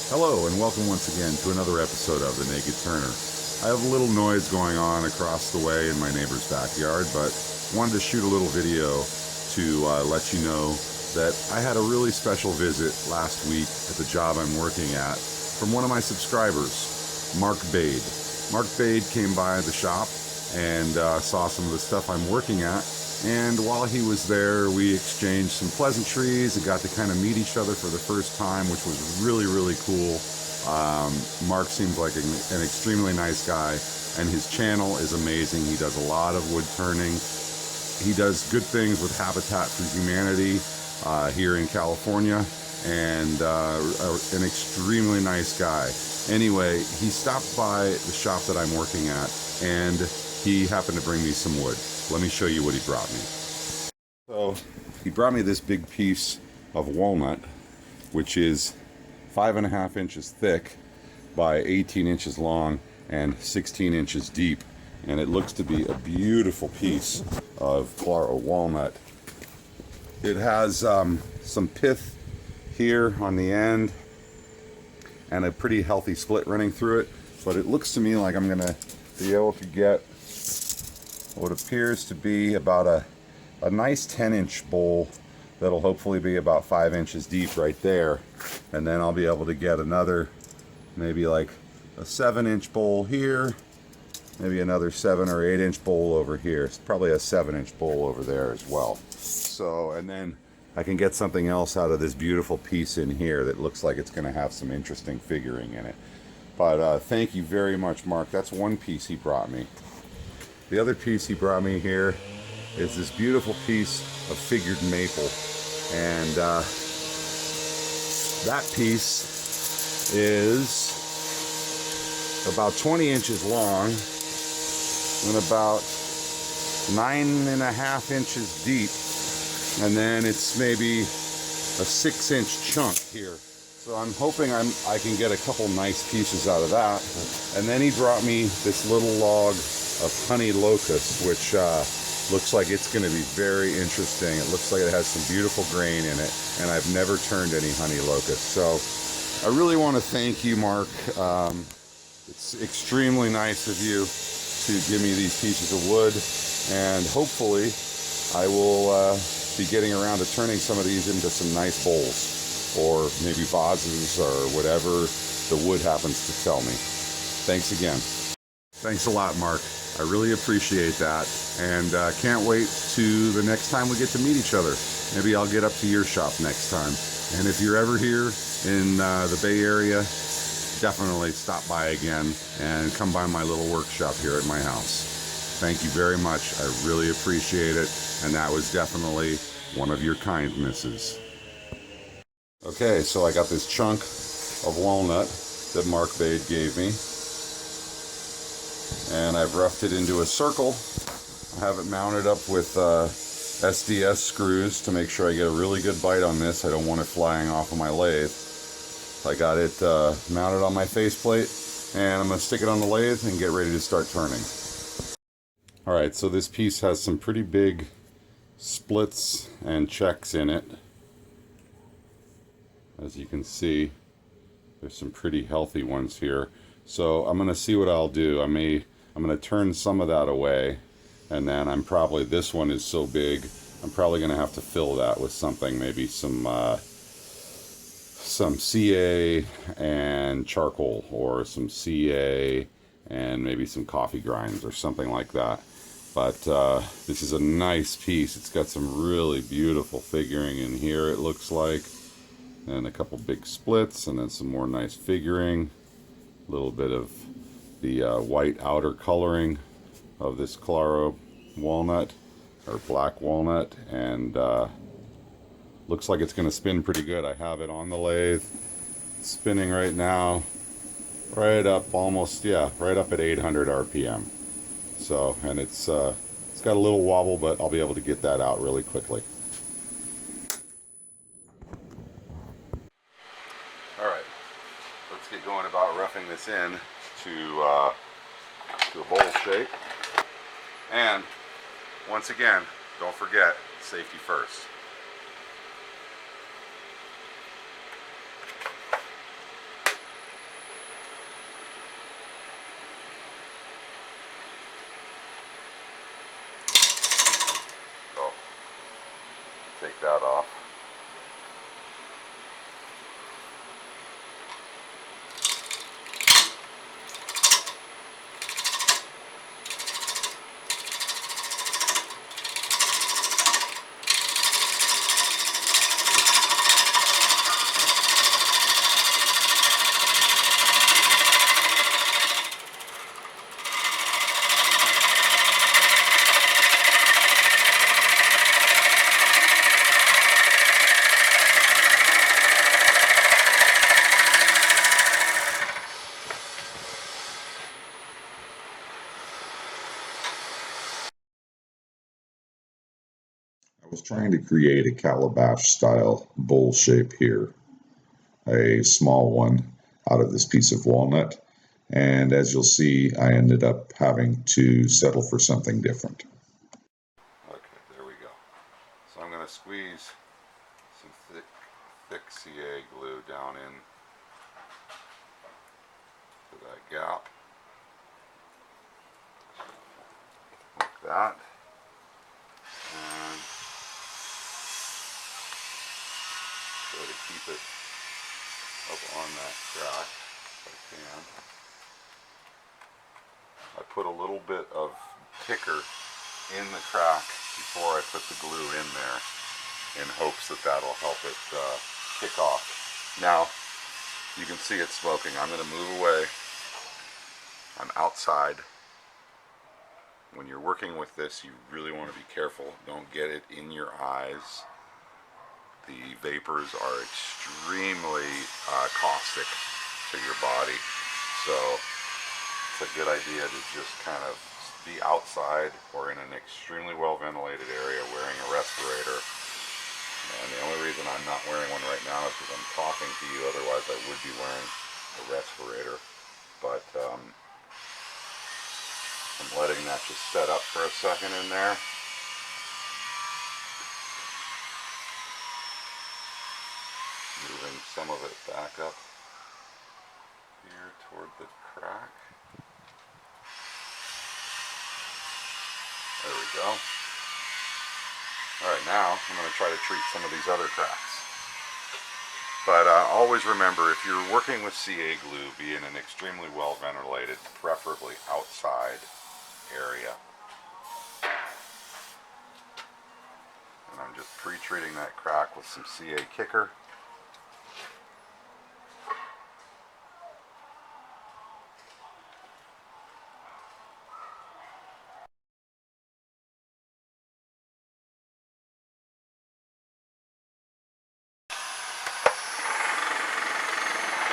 Hello and welcome once again to another episode of The Naked Turner. I have a little noise going on across the way in my neighbor's backyard, but wanted to shoot a little video to let you know that I had a really special visit last week at the job I'm working at from one of my subscribers, Mark Baid. Mark Baid came by the shop and saw some of the stuff I'm working at, and while he was there we exchanged some pleasantries and got to kind of meet each other for the first time, which was really cool. Mark seems like an extremely nice guy, and his channel is amazing. He does a lot of wood turning. He does good things with Habitat for Humanity here in California, and an extremely nice guy. Anyway, he stopped by the shop that I'm working at, and he happened to bring me some wood. Let me show you what he brought me. So he brought me this big piece of walnut, which is 5.5 inches thick by 18 inches long and 16 inches deep, and it looks to be a beautiful piece of Claro walnut. It has some pith here on the end and a pretty healthy split running through it, but it looks to me like I'm gonna be able to get what appears to be about a nice 10-inch bowl that'll hopefully be about 5 inches deep right there, and then I'll be able to get another, maybe like a 7-inch bowl here, maybe another 7 or 8 inch bowl over here. It's probably a 7-inch bowl over there as well. So, and then I can get something else out of this beautiful piece in here that looks like it's going to have some interesting figuring in it. But thank you very much, Mark. That's one piece he brought me. The other piece he brought me here is this beautiful piece of figured maple, and that piece is about 20 inches long and about 9.5 inches deep, and then it's maybe a 6-inch chunk here. So I'm hoping I can get a couple nice pieces out of that. And then he brought me this little log of honey locust, which looks like it's going to be very interesting. It looks like it has some beautiful grain in it, and I've never turned any honey locust. So I really want to thank you, Mark. It's extremely nice of you to give me these pieces of wood, and hopefully I will be getting around to turning some of these into some nice bowls, or maybe vases, or whatever the wood happens to tell me. Thanks again. Thanks a lot, Mark. I really appreciate that, and can't wait to the next time we get to meet each other. Maybe I'll get up to your shop next time. And if you're ever here in the Bay Area, definitely stop by again and come by my little workshop here at my house. Thank you very much. I really appreciate it, and that was definitely one of your kindnesses. Okay, so I got this chunk of walnut that Mark Baid gave me, and I've roughed it into a circle. I have it mounted up with SDS screws to make sure I get a really good bite on this. I don't want it flying off of my lathe. I got it mounted on my faceplate, and I'm going to stick it on the lathe and get ready to start turning. Alright, so this piece has some pretty big splits and checks in it. As you can see, there's some pretty healthy ones here. So I'm going to see what I'll do. I'm going to turn some of that away, and then this one is so big, I'm probably going to have to fill that with something, maybe some CA and charcoal, or some CA and maybe some coffee grinds or something like that. But this is a nice piece. It's got some really beautiful figuring in here, it looks like, and a couple big splits, and then some more nice figuring. A little bit of the white outer coloring of this Claro walnut, or black walnut, and looks like it's going to spin pretty good. I have it on the lathe, it's spinning right now, right up at 800 RPM. So, and it's got a little wobble, but I'll be able to get that out really quickly. Alright, let's get going about roughing this in to a bowl shape. And once again, don't forget, safety first. take that off. I was trying to create a calabash style bowl shape here, a small one out of this piece of walnut, and as you'll see, I ended up having to settle for something different. Okay, there we go. So I'm going to squeeze some thick CA glue down in to that gap, like that, and try to keep it up on that crack if I can. I put a little bit of picker in the crack before I put the glue in there in hopes that that'll help it kick off. Now, you can see it smoking. I'm going to move away. I'm outside. When you're working with this, you really want to be careful. Don't get it in your eyes. The vapors are extremely caustic to your body, so it's a good idea to just kind of be outside or in an extremely well ventilated area wearing a respirator. And the only reason I'm not wearing one right now is because I'm talking to you, otherwise I would be wearing a respirator. But I'm letting that just set up for a second in there. Moving some of it back up here toward the crack. There we go. Alright, now I'm going to try to treat some of these other cracks. But always remember, if you're working with CA glue, be in an extremely well ventilated, preferably outside area. And I'm just pre-treating that crack with some CA kicker.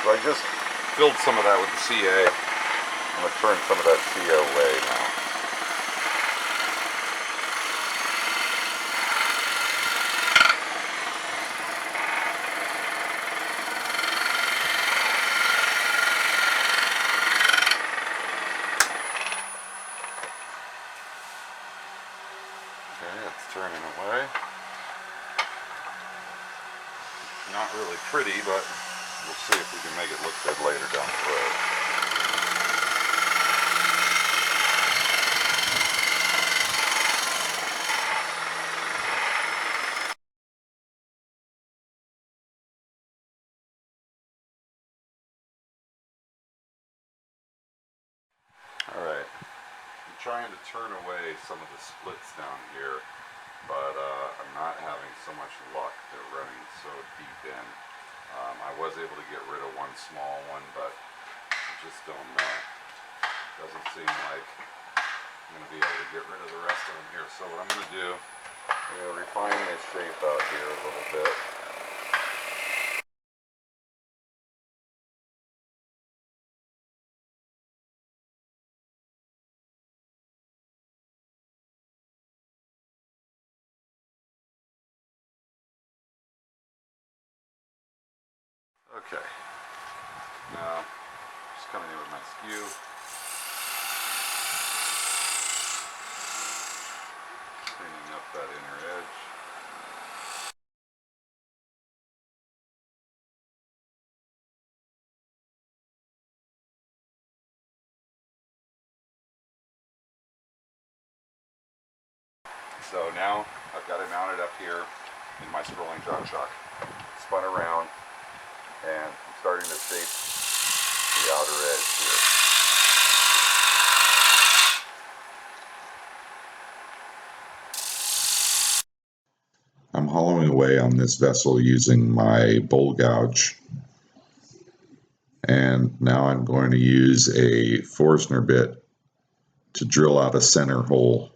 So I just filled some of that with the CA. I'm going to turn some of that CA away now. Okay, it's turning away. Not really pretty, but we'll see if we can make it look good later down the road. Alright, I'm trying to turn away some of the splits down here, but I'm not having so much luck. They're running so deep in. I was able to get rid of one small one, but I just don't know. Doesn't seem like I'm going to be able to get rid of the rest of them here. So what I'm going to do is refine this shape out here a little bit. Okay, now just coming in with my skew. Cleaning up that inner edge. So now I've got it mounted up here. in my scrolling jog shock. Spun around, and I'm starting to shape the outer edge here. I'm hollowing away on this vessel using my bowl gouge, and now I'm going to use a Forstner bit to drill out a center hole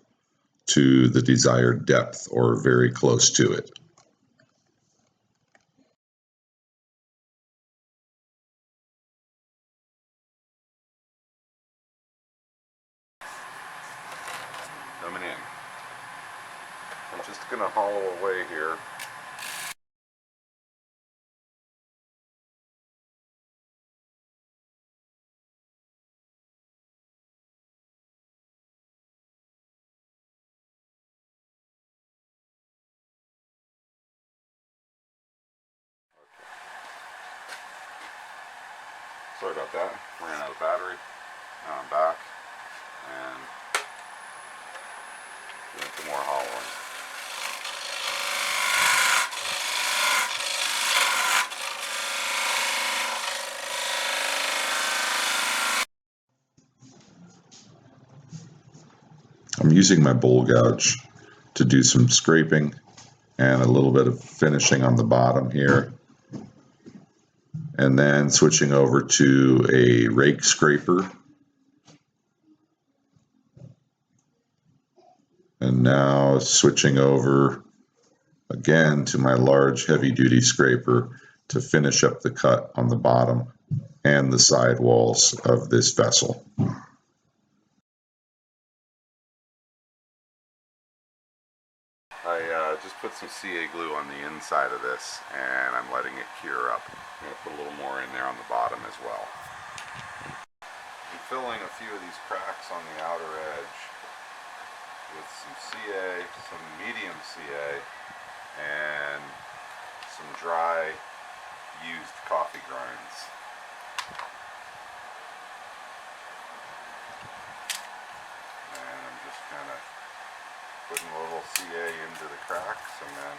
to the desired depth or very close to it. Coming in. I'm just going to hollow away here. Sorry about that. Ran out of battery. Now I'm back and doing some more hollowing. I'm using my bowl gouge to do some scraping and a little bit of finishing on the bottom here, and then switching over to a rake scraper, and now switching over again to my large heavy-duty scraper to finish up the cut on the bottom and the side walls of this vessel. I just put some CA glue on the inside of this, and I'm letting it cure up. I'm going to put a little more in there on the bottom as well. I'm filling a few of these cracks on the outer edge with some CA, some medium CA, and some dry used coffee grinds. And I'm just kind of putting a little CA into the cracks and then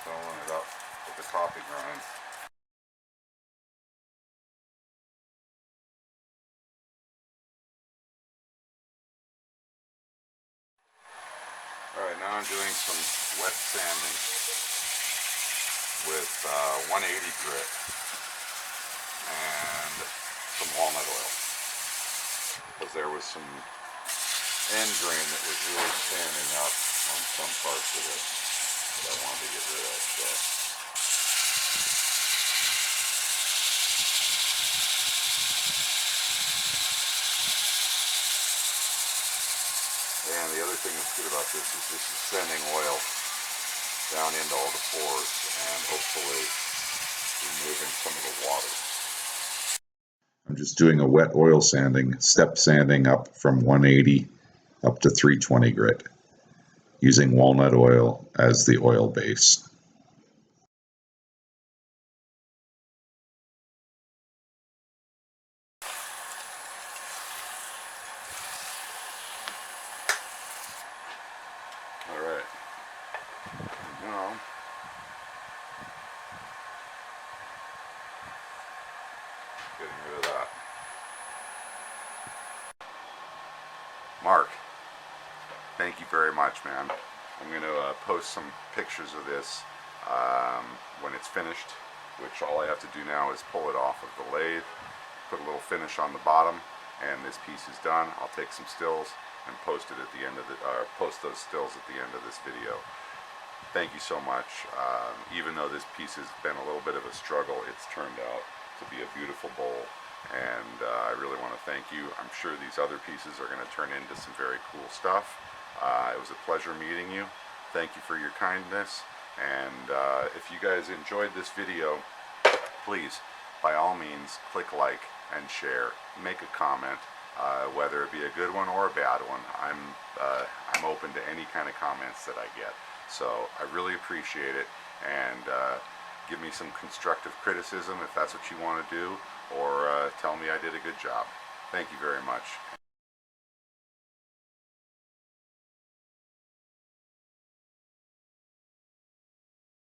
filling it up with the coffee grinds. Alright, now I'm doing some wet sanding with 180 grit and some walnut oil, because there was some end grain that was really standing up on some parts of it that I wanted to get rid of. And the other thing that's good about this is sending oil down into all the pores and hopefully removing some of the water. I'm just doing a wet oil sanding, step sanding up from 180 up to 320 grit, using walnut oil as the oil base. Alright, now getting rid of that. Mark, thank you very much, man. I'm going to post some pictures of this when it's finished, which all I have to do now is pull it off of the lathe, put a little finish on the bottom, and this piece is done. I'll take some stills and post it at the end of the post those stills at the end of this video. Thank you so much. Even though this piece has been a little bit of a struggle, it's turned out to be a beautiful bowl, and I really want to thank you. I'm sure these other pieces are going to turn into some very cool stuff. It was a pleasure meeting you. Thank you for your kindness, and if you guys enjoyed this video, please, by all means, click like and share. Make a comment, whether it be a good one or a bad one. I'm open to any kind of comments that I get. So I really appreciate it, and give me some constructive criticism if that's what you want to do, or tell me I did a good job. Thank you very much.